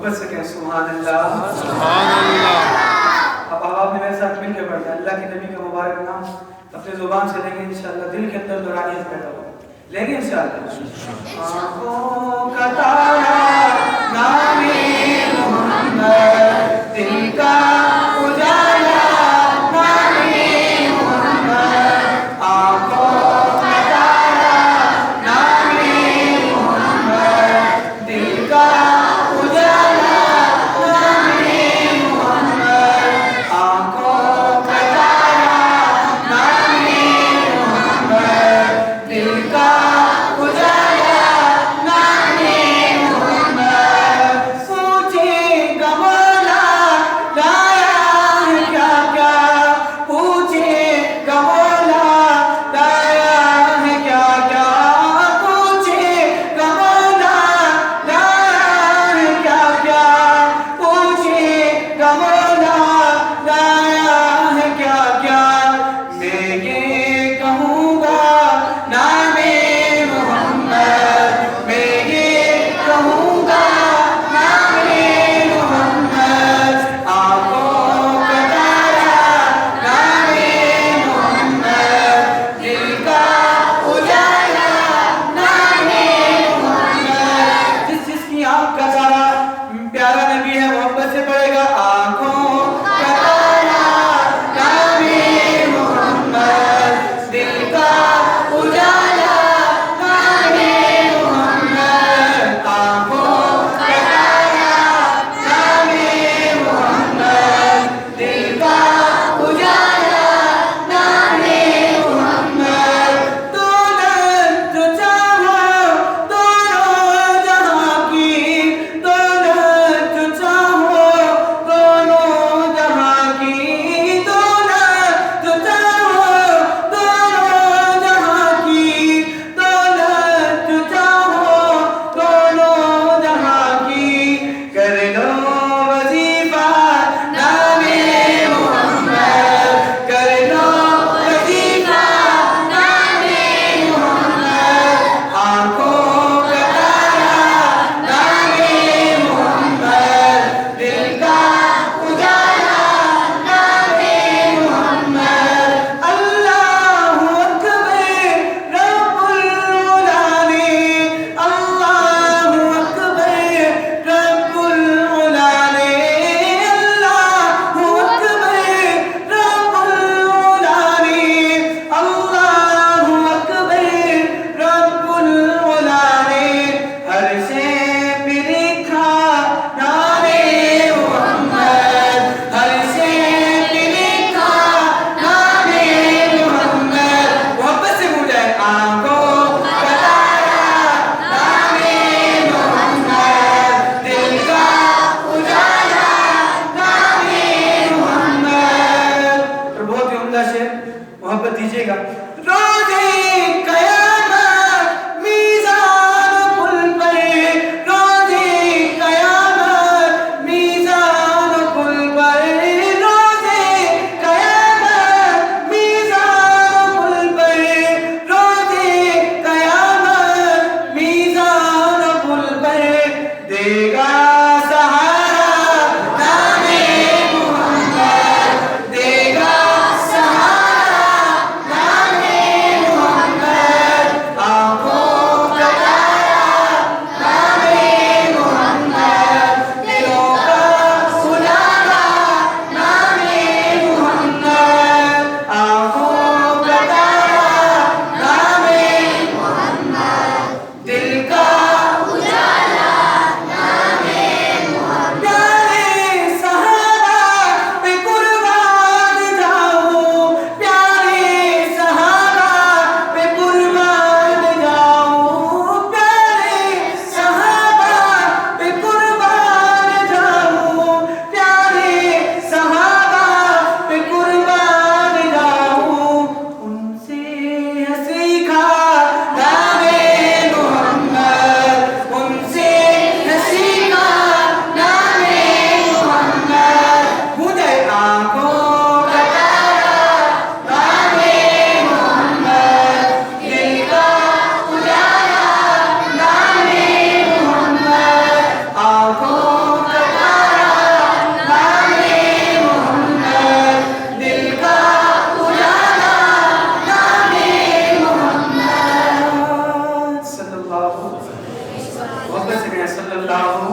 मोहब्बत से कहें सुभान अल्लाह। सुभान अल्लाह। अब आप ने मेरे साथ मिलकर पढ़ना अल्लाह के नबी का मुबारक नाम अपने जुबान से लेंगे इंशाअल्लाह, दिल के अंदर नूरानियत पैदा होगी। लेंगे इंशाअल्लाह। आँखों का तारा नामे मोहम्मद, दिल का उजाला नामे मोहम्मद, आँखों का तारा नामे मोहम्मद, दिल का उजाला नामे मोहम्मद, आँखों का तारा नामे मोहम्मद, दिल का उजाला नामे मोहम्मद। पूछेगा मौला लाया है क्या क्या, पूछेगा मौला लाया है क्या क्या, पूछेगा मौला लाया है क्या क्या, पूछेगा मौला लाया है क्या क्या। मैं ये कहूँगा नामे मोहम्मद, मैं ये कहूँगा नामे मोहम्मद, आँखों का तारा नामे मोहम्मद, दिल का उजाला नामे मोहम्मद। जिसकी आँख का तारा प्यारा नबी है मोहब्बत से पड़ेगा। आँखों का तारा नामे मोहम्मद, दिल का उजाला नामे मोहम्मद, आँखों का तारा नामे मोहम्मद, दिल का उजाला नामे मोहम्मद। दौलत जो चाहो दोनों जहाँ की, दौलत जो चाहो दोनों जहाँ की, दौलत जो चाहो दोनों जहाँ की, दौलत जो चाहो दोनों जहाँ की। कर लो वजीफा नामे मोहम्मद, कर लो वजीफा नामे मोहम्मद, आँखों का तारा नामे मोहम्मद, दिल का उजाला नामे मोहम्मद। अल्लाहु अकबर रब्बुल उलाने, अल्लाहु अकबर रब्बुल उलाने, अल्लाहु अकबर रब्बुल उलाने, अल्लाहु अकबर रब्बुल उलाने। हर से पे लिखा नामे मोहम्मद, हर से पे लिखा नामे मोहम्मद। मोहब्बत से हो जाए। आँखों का तारा नामे मोहम्मद, दिल का उजाला नामे मोहम्मद। और बहुत ही उम्दा शेर, मोहब्बत दीजिएगा। रोज़े क़यामत मीज़ान पुल पर, रोज़े क़यामत मीज़ान पुल पर, रोज़े क़यामत मीज़ान पुल पर, रोज़े क़यामत मीज़ान पुल पर। देगा सहारा नामे मोहम्मद, देगा सहारा नामे मोहम्मद, आँखों का तारा नामे मोहम्मद, दिलों का उजाला नामे मोहम्मद, आँखों का तारा नामे मोहम्मद, दिल का उजाला नामे सल्लल्लाहु,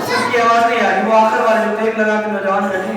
सबकी आवाज नहीं आ रही, वो आखिर वाले जो टेक लगा के नौजवान बैठे